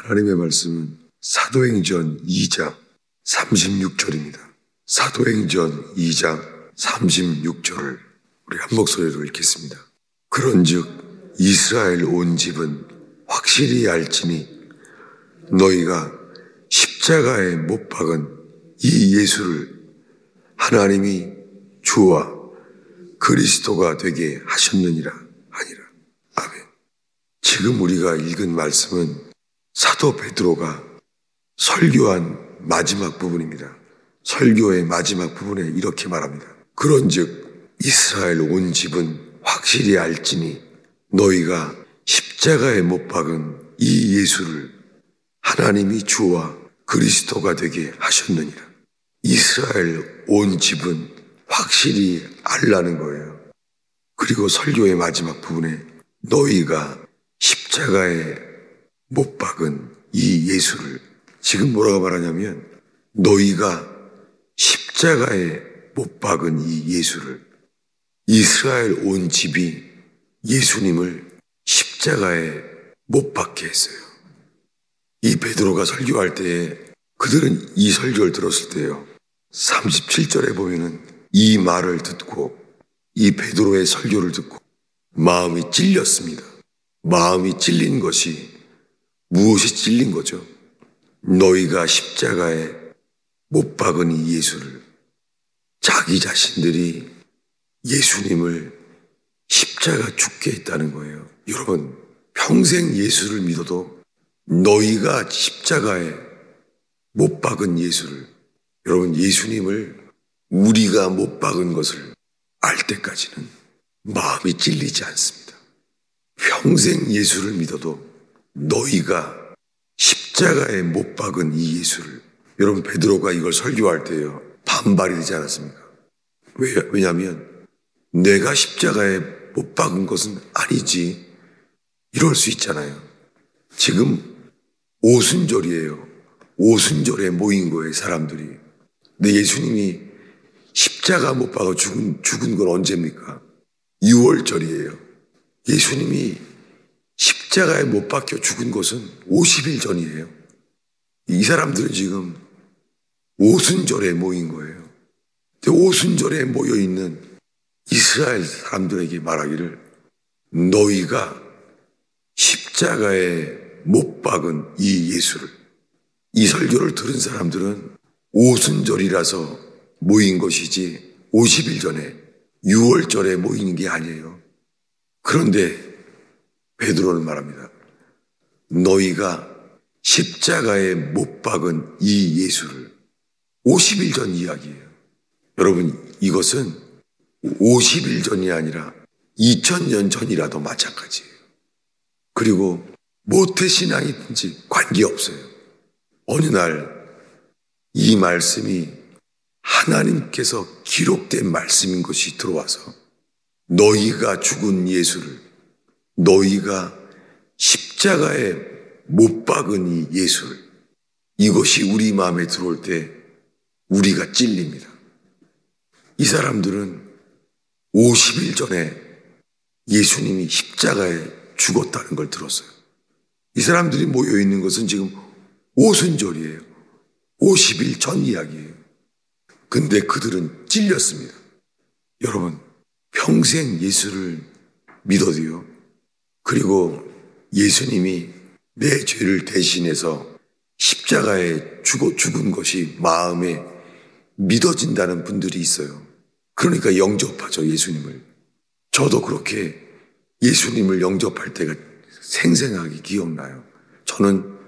하나님의 말씀은 사도행전 2장 36절입니다. 사도행전 2장 36절을 우리 한 목소리로 읽겠습니다. 그런즉 이스라엘 온 집은 확실히 알지니 너희가 십자가에 못 박은 이 예수를 하나님이 주와 그리스도가 되게 하셨느니라 하니라. 아멘. 지금 우리가 읽은 말씀은 사도 베드로가 설교한 마지막 부분입니다. 설교의 마지막 부분에 이렇게 말합니다. 그런즉 이스라엘 온 집은 확실히 알지니 너희가 십자가에 못 박은 이 예수를 하나님이 주와 그리스도가 되게 하셨느니라. 이스라엘 온 집은 확실히 알라는 거예요. 그리고 설교의 마지막 부분에 너희가 십자가에 못 박은 이 예수를, 지금 뭐라고 말하냐면 너희가 십자가에 못 박은 이 예수를, 이스라엘 온 집이 예수님을 십자가에 못 박게 했어요. 이 베드로가 설교할 때에 그들은 이 설교를 들었을 때요, 37절에 보면은 이 말을 듣고, 이 베드로의 설교를 듣고 마음이 찔렸습니다. 마음이 찔린 것이 무엇이 찔린 거죠? 너희가 십자가에 못 박은 이 예수를, 자기 자신들이 예수님을 십자가 죽게 했다는 거예요. 여러분, 평생 예수를 믿어도 너희가 십자가에 못 박은 예수를, 여러분, 예수님을 우리가 못 박은 것을 알 때까지는 마음이 찔리지 않습니다. 평생 예수를 믿어도 너희가 십자가에 못 박은 이 예수를, 여러분, 베드로가 이걸 설교할 때요, 반발이 되지 않았습니까? 왜냐하면 내가 십자가에 못 박은 것은 아니지, 이럴 수 있잖아요. 지금 오순절이에요. 오순절에 모인 거예요, 사람들이. 근데 예수님이 십자가 못 박아 죽은 건 언제입니까? 6월절이에요. 예수님이 십자가에 못 박혀 죽은 것은 50일 전이에요. 이 사람들은 지금 오순절에 모인 거예요. 오순절에 모여있는 이스라엘 사람들에게 말하기를 너희가 십자가에 못 박은 이 예수를, 이 설교를 들은 사람들은 오순절이라서 모인 것이지 50일 전에 6월절에 모이는 게 아니에요. 그런데 베드로는 말합니다. 너희가 십자가에 못 박은 이 예수를, 50일 전 이야기예요. 여러분, 이것은 50일 전이 아니라 2000년 전이라도 마찬가지예요. 그리고 모태신앙이든지 관계없어요. 어느 날 이 말씀이 하나님께서 기록된 말씀인 것이 들어와서 너희가 죽은 예수를, 너희가 십자가에 못 박은 이 예수를, 이것이 우리 마음에 들어올 때 우리가 찔립니다. 이 사람들은 50일 전에 예수님이 십자가에 죽었다는 걸 들었어요. 이 사람들이 모여있는 것은 지금 오순절이에요. 50일 전 이야기예요. 근데 그들은 찔렸습니다. 여러분, 평생 예수를 믿어도요, 그리고 예수님이 내 죄를 대신해서 십자가에 죽은 것이 마음에 믿어진다는 분들이 있어요. 그러니까 영접하죠, 예수님을. 저도 그렇게 예수님을 영접할 때가 생생하게 기억나요. 저는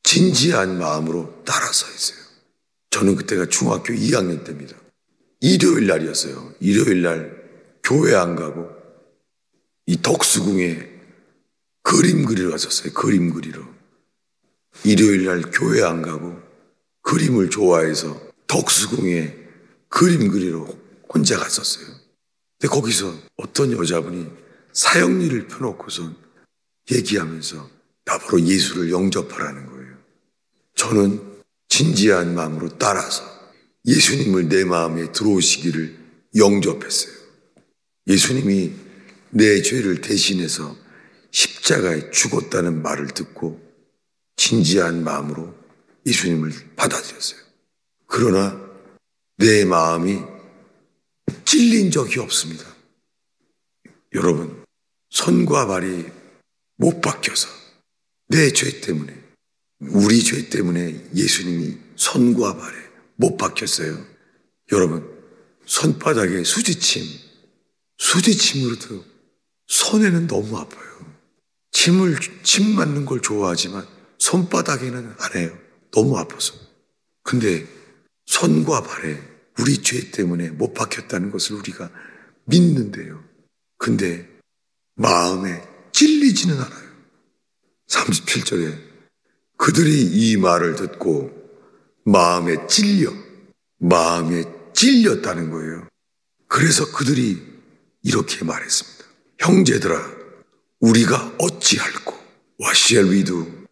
진지한 마음으로 따라서 했어요. 저는 그때가 중학교 2학년 때입니다. 일요일 날이었어요. 일요일 날 교회 안 가고 이 덕수궁에 그림 그리러 갔었어요. 그림 그리러. 일요일 날 교회 안 가고 그림을 좋아해서 덕수궁에 그림 그리러 혼자 갔었어요. 근데 거기서 어떤 여자분이 사형리를 펴놓고선 얘기하면서 나보고 예수를 영접하라는 거예요. 저는 진지한 마음으로 따라서 예수님을 내 마음에 들어오시기를 영접했어요. 예수님이 내 죄를 대신해서 십자가에 죽었다는 말을 듣고 진지한 마음으로 예수님을 받아들였어요. 그러나 내 마음이 찔린 적이 없습니다. 여러분, 손과 발이 못 바뀌어서 내 죄 때문에, 우리 죄 때문에 예수님이 손과 발에 못 박혔어요. 여러분, 손바닥에 수지침으로도 손에는 너무 아파요. 침 맞는 걸 좋아하지만 손바닥에는 안 해요. 너무 아파서. 근데 손과 발에 우리 죄 때문에 못 박혔다는 것을 우리가 믿는데요. 근데 마음에 찔리지는 않아요. 37절에 그들이 이 말을 듣고 마음에 찔렸다는 거예요. 그래서 그들이 이렇게 말했습니다. 형제들아, 우리가 어찌할꼬? What shall we do?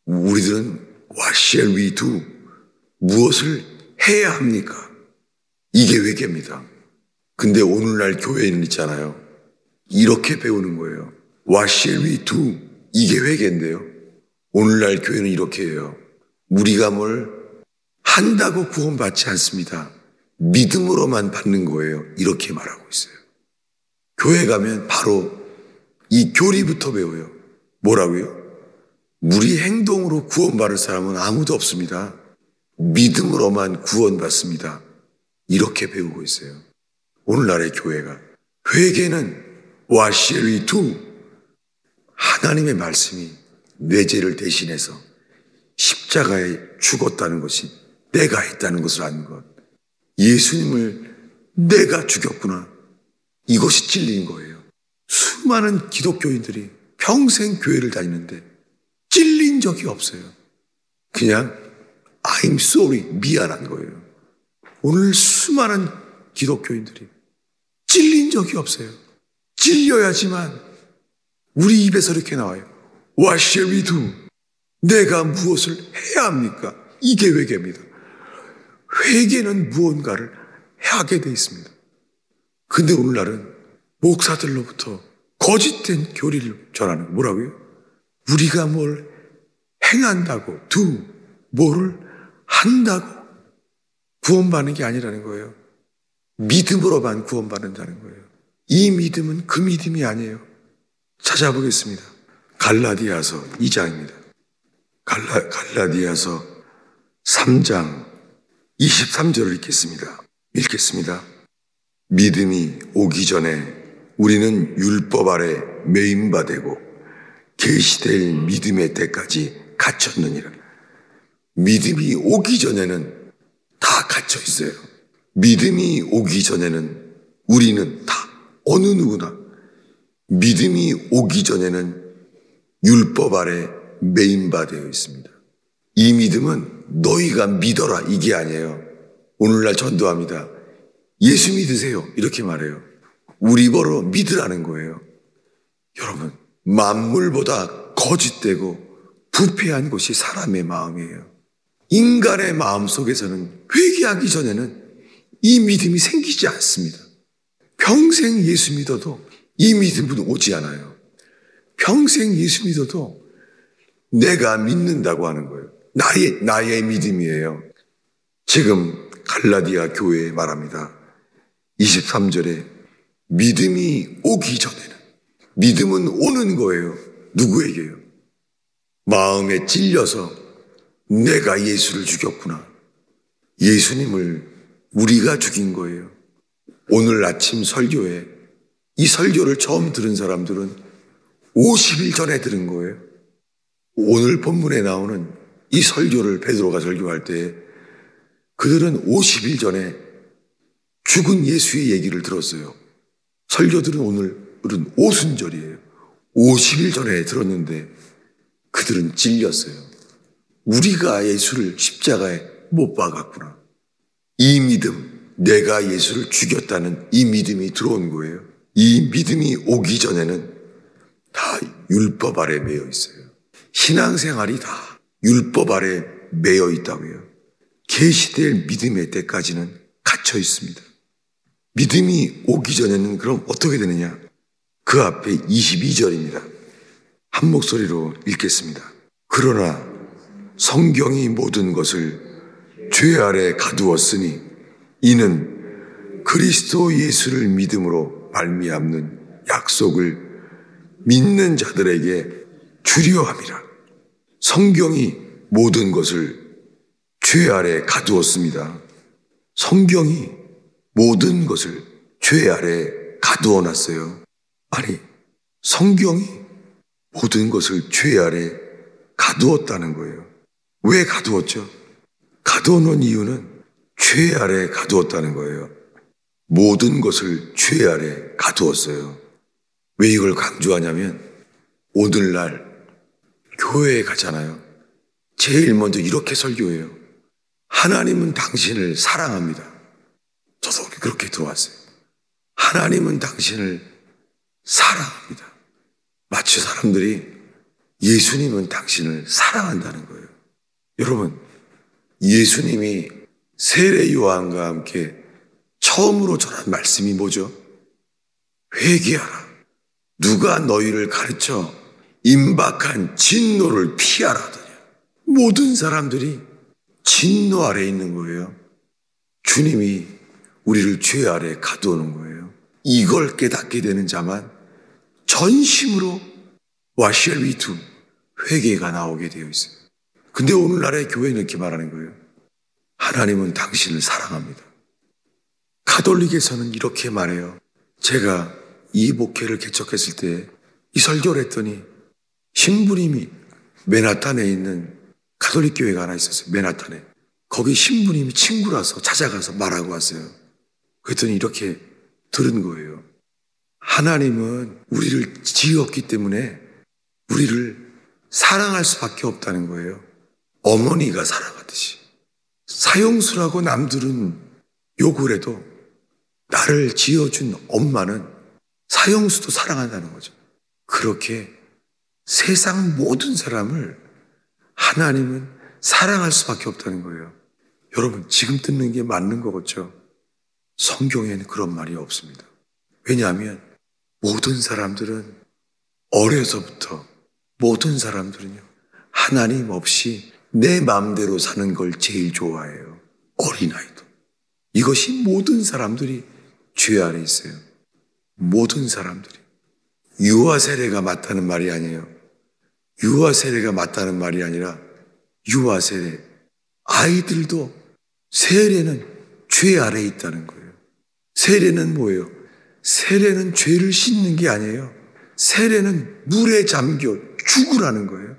우리들은 What shall we do? 무엇을 해야 합니까? 이게 회개입니다. 근데 오늘날 교회는 있잖아요. 이렇게 배우는 거예요. What shall we do? 이게 회개인데요. 오늘날 교회는 이렇게 해요. 우리가 뭘 한다고 구원받지 않습니다. 믿음으로만 받는 거예요. 이렇게 말하고 있어요. 교회 가면 바로 이 교리부터 배워요. 뭐라고요? 우리 행동으로 구원받을 사람은 아무도 없습니다. 믿음으로만 구원받습니다. 이렇게 배우고 있어요. 오늘날의 교회가. 회개는 What shall we do? 하나님의 말씀이 내 죄를 대신해서 십자가에 죽었다는 것이 내가 했다는 것을 아는 것. 예수님을 내가 죽였구나. 이것이 찔린 거예요. 수많은 기독교인들이 평생 교회를 다니는데 찔린 적이 없어요. 그냥 I'm sorry, 미안한 거예요. 오늘 수많은 기독교인들이 찔린 적이 없어요. 찔려야지만 우리 입에서 이렇게 나와요. What shall we do? 내가 무엇을 해야 합니까? 이게 회개입니다. 회개는 무언가를 하게 돼 있습니다. 근데 오늘날은 목사들로부터 거짓된 교리를 전하는 뭐라고요? 우리가 뭘 행한다고, 뭐를 한다고 구원받는 게 아니라는 거예요. 믿음으로만 구원받는다는 거예요. 이 믿음은 그 믿음이 아니에요. 찾아보겠습니다. 갈라디아서 2장입니다. 갈라디아서 3장 23절을 읽겠습니다. 믿음이 오기 전에 우리는 율법 아래 매임받고 계시될 믿음의 때까지 갇혔느니라. 믿음이 오기 전에는 다 갇혀 있어요. 믿음이 오기 전에는 우리는 다 어느 누구나 믿음이 오기 전에는 율법 아래 매임받아 있습니다. 이 믿음은 너희가 믿어라 이게 아니에요. 오늘날 전도합니다. 예수 믿으세요 이렇게 말해요. 우리 보러 믿으라는 거예요. 여러분, 만물보다 거짓되고 부패한 것이 사람의 마음이에요. 인간의 마음 속에서는 회개하기 전에는 이 믿음이 생기지 않습니다. 평생 예수 믿어도 이 믿음은 오지 않아요. 평생 예수 믿어도 내가 믿는다고 하는 거예요. 나의 믿음이에요. 지금 갈라디아 교회에 말합니다. 23절에 믿음이 오기 전에는, 믿음은 오는 거예요. 누구에게요? 마음에 찔려서 내가 예수를 죽였구나. 예수님을 우리가 죽인 거예요. 오늘 아침 설교에 이 설교를 처음 들은 사람들은 50일 전에 들은 거예요. 오늘 본문에 나오는 이 설교를 베드로가 설교할 때 그들은 50일 전에 죽은 예수의 얘기를 들었어요. 설교들은 오늘은 오순절이에요. 50일 전에 들었는데 그들은 찔렸어요. 우리가 예수를 십자가에 못 박았구나. 이 믿음, 내가 예수를 죽였다는 이 믿음이 들어온 거예요. 이 믿음이 오기 전에는 다 율법 아래 매여 있어요. 신앙생활이 다 율법 아래 매여 있다고요. 계시될 믿음의 때까지는 갇혀 있습니다. 믿음이 오기 전에는 그럼 어떻게 되느냐? 그 앞에 22절입니다. 한 목소리로 읽겠습니다. 그러나 성경이 모든 것을 죄 아래 가두었으니 이는 그리스도 예수를 믿음으로 말미암는 약속을 믿는 자들에게 주려 함이라. 성경이 모든 것을 죄 아래 가두었습니다. 성경이 모든 것을 죄 아래 가두어 놨어요. 아니, 성경이 모든 것을 죄 아래 가두었다는 거예요. 왜 가두었죠? 가두어 놓은 이유는 죄 아래 가두었다는 거예요. 모든 것을 죄 아래 가두었어요. 왜 이걸 강조하냐면 오늘날 교회에 가잖아요. 제일 먼저 이렇게 설교해요. 하나님은 당신을 사랑합니다. 저도 그렇게 들어왔어요. 하나님은 당신을 사랑합니다. 마치 사람들이 예수님은 당신을 사랑한다는 거예요. 여러분, 예수님이 세례 요한과 함께 처음으로 전한 말씀이 뭐죠? 회개하라. 누가 너희를 가르쳐 임박한 진노를 피하라 하더냐. 모든 사람들이 진노 아래 있는 거예요. 주님이 우리를 죄 아래 가두어놓은 거예요. 이걸 깨닫게 되는 자만 전심으로 What shall we do? 회개가 나오게 되어 있어요. 근데 오늘날의 교회는 이렇게 말하는 거예요. 하나님은 당신을 사랑합니다. 가톨릭에서는 이렇게 말해요. 제가 이 목회를 개척했을 때 이 설교를 했더니 신부님이 맨하탄에 있는 가톨릭 교회가 하나 있었어요. 맨하탄에. 거기 신부님이 친구라서 찾아가서 말하고 왔어요. 그랬더니 이렇게 들은 거예요. 하나님은 우리를 지었기 때문에 우리를 사랑할 수밖에 없다는 거예요. 어머니가 사랑하듯이. 사형수라고 남들은 욕을 해도 나를 지어준 엄마는 사형수도 사랑한다는 거죠. 그렇게 세상 모든 사람을 하나님은 사랑할 수밖에 없다는 거예요. 여러분, 지금 듣는 게 맞는 거겠죠? 성경에는 그런 말이 없습니다. 왜냐하면 모든 사람들은 어려서부터 모든 사람들은요, 하나님 없이 내 마음대로 사는 걸 제일 좋아해요. 어린아이도. 이것이 모든 사람들이 죄 아래 있어요. 모든 사람들이. 유아 세례가 맞다는 말이 아니에요. 유아 세례가 맞다는 말이 아니라 유아 세례. 아이들도 세례는 죄 아래 있다는 거예요. 세례는 뭐예요? 세례는 죄를 씻는 게 아니에요. 세례는 물에 잠겨 죽으라는 거예요.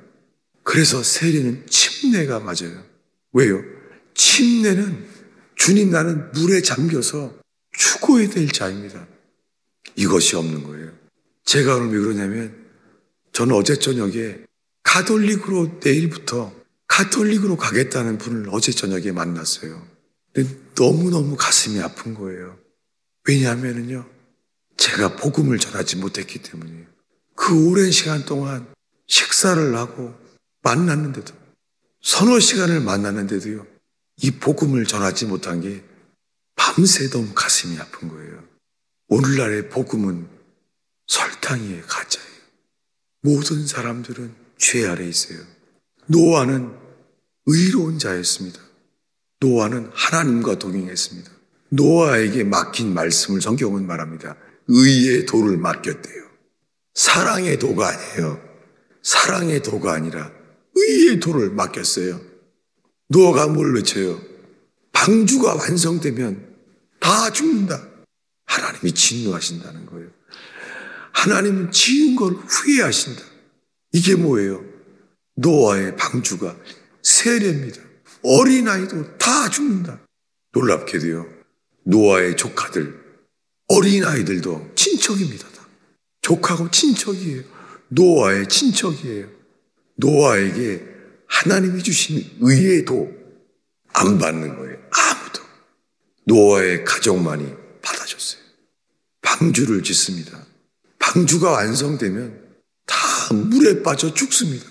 그래서 세례는 침례가 맞아요. 왜요? 침례는 주님 나는 물에 잠겨서 죽어야 될 자입니다. 이것이 없는 거예요. 제가 오늘 왜 그러냐면 저는 어제 저녁에 가톨릭으로 내일부터 가톨릭으로 가겠다는 분을 어제 저녁에 만났어요. 근데 너무너무 가슴이 아픈 거예요. 왜냐하면요, 제가 복음을 전하지 못했기 때문이에요. 그 오랜 시간 동안 식사를 하고 만났는데도, 서너 시간을 만났는데도요, 이 복음을 전하지 못한 게 밤새 너무 가슴이 아픈 거예요. 오늘날의 복음은 설탕이에요, 가짜예요. 모든 사람들은 죄 아래 있어요. 노아는 의로운 자였습니다. 노아는 하나님과 동행했습니다. 노아에게 맡긴 말씀을 성경은 말합니다. 의의 도를 맡겼대요. 사랑의 도가 아니에요. 사랑의 도가 아니라 의의 도를 맡겼어요. 노아가 뭘 외쳐요? 방주가 완성되면 다 죽는다. 하나님이 진노하신다는 거예요. 하나님은 지은 걸 후회하신다. 이게 뭐예요? 노아의 방주가 세례입니다. 어린아이도 다 죽는다. 놀랍게도요, 노아의 조카들, 어린아이들도 친척입니다. 다. 조카고 친척이에요. 노아의 친척이에요. 노아에게 하나님이 주신 의의 도 안 받는 거예요. 아무도. 노아의 가족만이 받아줬어요. 방주를 짓습니다. 방주가 완성되면 다 물에 빠져 죽습니다.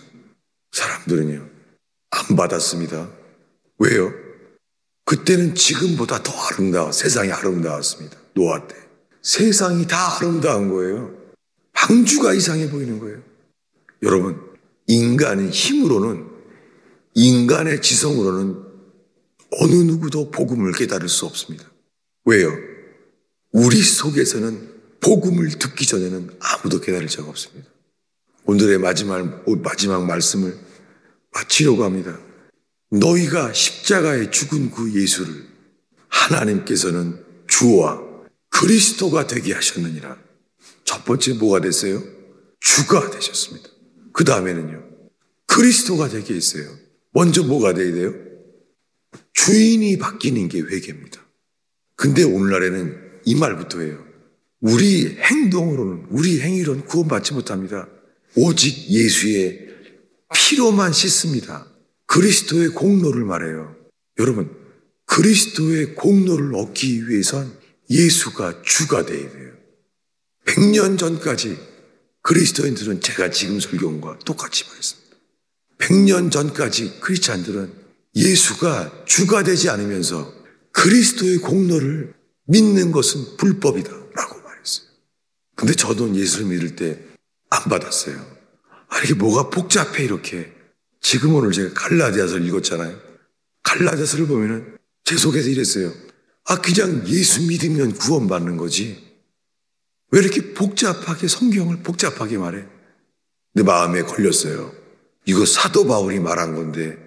사람들은요, 안 받았습니다. 왜요? 그때는 지금보다 더 아름다워, 세상이 아름다웠습니다. 노아 때. 세상이 다 아름다운 거예요. 방주가 이상해 보이는 거예요. 여러분, 인간의 힘으로는 인간의 지성으로는 어느 누구도 복음을 깨달을 수 없습니다. 왜요? 우리 속에서는 복음을 듣기 전에는 아무도 깨달을 자가 없습니다. 오늘의 마지막 말씀을 마치려고 합니다. 너희가 십자가에 죽은 그 예수를 하나님께서는 주와 그리스도가 되게 하셨느니라. 첫 번째 뭐가 됐어요? 주가 되셨습니다. 그 다음에는요, 그리스도가 되게 했어요. 먼저 뭐가 돼야 돼요? 주인이 바뀌는 게 회개입니다. 근데 오늘날에는 이 말부터 해요. 우리 행동으로는, 우리 행위로는 구원받지 못합니다. 오직 예수의 피로만 씻습니다. 그리스도의 공로를 말해요. 여러분, 그리스도의 공로를 얻기 위해선 예수가 주가 되어야 돼요. 100년 전까지 그리스도인들은 제가 지금 설교한 것과 똑같이 말했습니다. 100년 전까지 크리스찬들은 예수가 주가 되지 않으면서 그리스도의 공로를 믿는 것은 불법이다 라고 말했어요. 근데 저도 예수를 믿을 때 안 받았어요. 이게 뭐가 복잡해 이렇게. 지금 오늘 제가 갈라디아서를 읽었잖아요. 갈라디아서를 보면은 제 속에서 이랬어요. 그냥 예수 믿으면 구원받는 거지. 왜 이렇게 복잡하게 성경을 복잡하게 말해? 내 마음에 걸렸어요. 이거 사도 바울이 말한 건데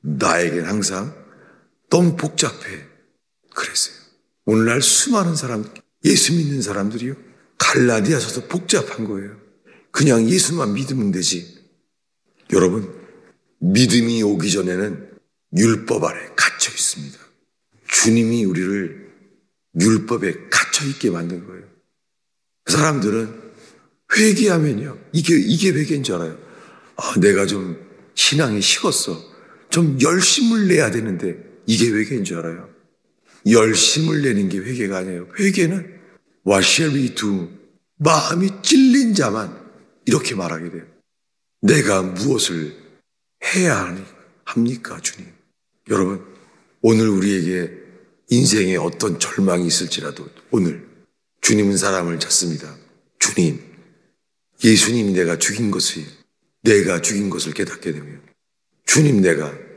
나에겐 항상 너무 복잡해. 그랬어요. 오늘날 수많은 사람, 예수 믿는 사람들이요, 갈라디아서도 복잡한 거예요. 그냥 예수만 믿으면 되지. 여러분, 믿음이 오기 전에는 율법 아래 갇혀 있습니다. 주님이 우리를 율법에 갇혀 있게 만든 거예요. 사람들은 회개하면요, 이게 회개인 줄 알아요. 내가 좀 신앙이 식었어. 좀 열심을 내야 되는데 이게 회개인 줄 알아요. 열심을 내는 게 회개가 아니에요. 회개는 What shall we do? 마음이 찔린 자만 이렇게 말하게 돼요. 내가 무엇을 해야 합니까, 주님? 여러분, 오늘 우리에게 인생에 어떤 절망이 있을지라도 오늘 주님은 사람을 찾습니다. 주님, 예수님이 내가 죽인 것을 깨닫게 되면 주님,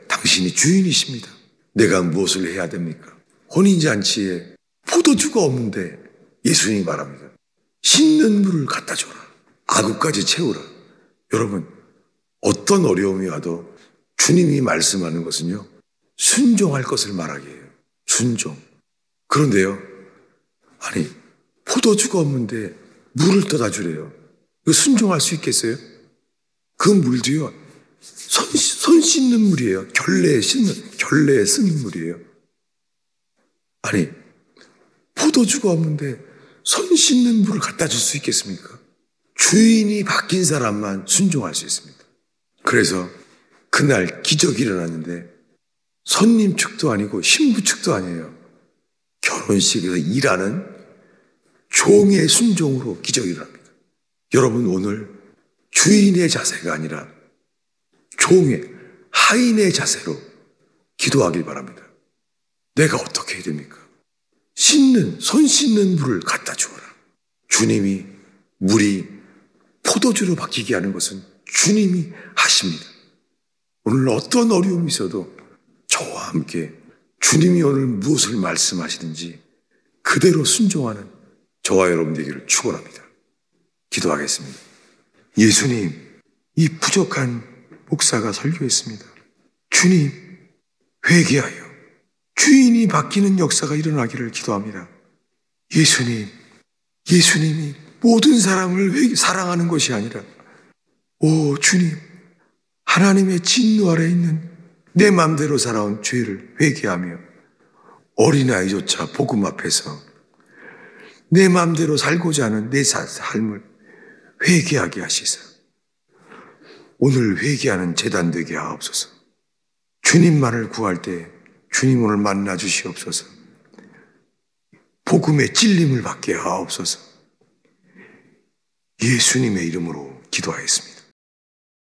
당신이 주인이십니다. 내가 무엇을 해야 됩니까? 혼인잔치에 포도주가 없는데 예수님이 말합니다. 씻는 물을 갖다 줘라. 아구까지 채우라. 여러분, 어떤 어려움이 와도 주님이 말씀하는 것은요, 순종할 것을 말하게 해요. 순종. 그런데요, 포도주가 없는데 물을 떠다 주래요. 이거 순종할 수 있겠어요? 그 물도요, 손 씻는 물이에요. 결례에 쓰는 물이에요. 포도주가 없는데 손 씻는 물을 갖다 줄 수 있겠습니까? 주인이 바뀐 사람만 순종할 수 있습니다. 그래서 그날 기적이 일어났는데 손님 측도 아니고 신부 측도 아니에요. 결혼식에서 일하는 종의 순종으로 기적이 일어납니다. 여러분, 오늘 주인의 자세가 아니라 종의, 하인의 자세로 기도하길 바랍니다. 내가 어떻게 해야 됩니까? 손 씻는 물을 갖다 주어라. 주님이 물이 포도주로 바뀌게 하는 것은 주님이 하십니다. 오늘 어떤 어려움이 있어도 저와 함께 주님이 오늘 무엇을 말씀하시든지 그대로 순종하는 저와 여러분 되기를 축원합니다. 기도하겠습니다. 예수님, 이 부족한 목사가 설교했습니다. 주님, 회개하여 주인이 바뀌는 역사가 일어나기를 기도합니다. 예수님이 모든 사람을 사랑하는 것이 아니라, 주님, 하나님의 진노 아래 있는 내 마음대로 살아온 죄를 회개하며 어린아이조차 복음 앞에서 내 마음대로 살고자 하는 내 삶을 회개하게 하시사 오늘 회개하는 제단 되게 하옵소서. 주님만을 구할 때 주님 오늘 만나 주시옵소서. 복음의 찔림을 받게 하옵소서. 예수님의 이름으로 기도하였습니다.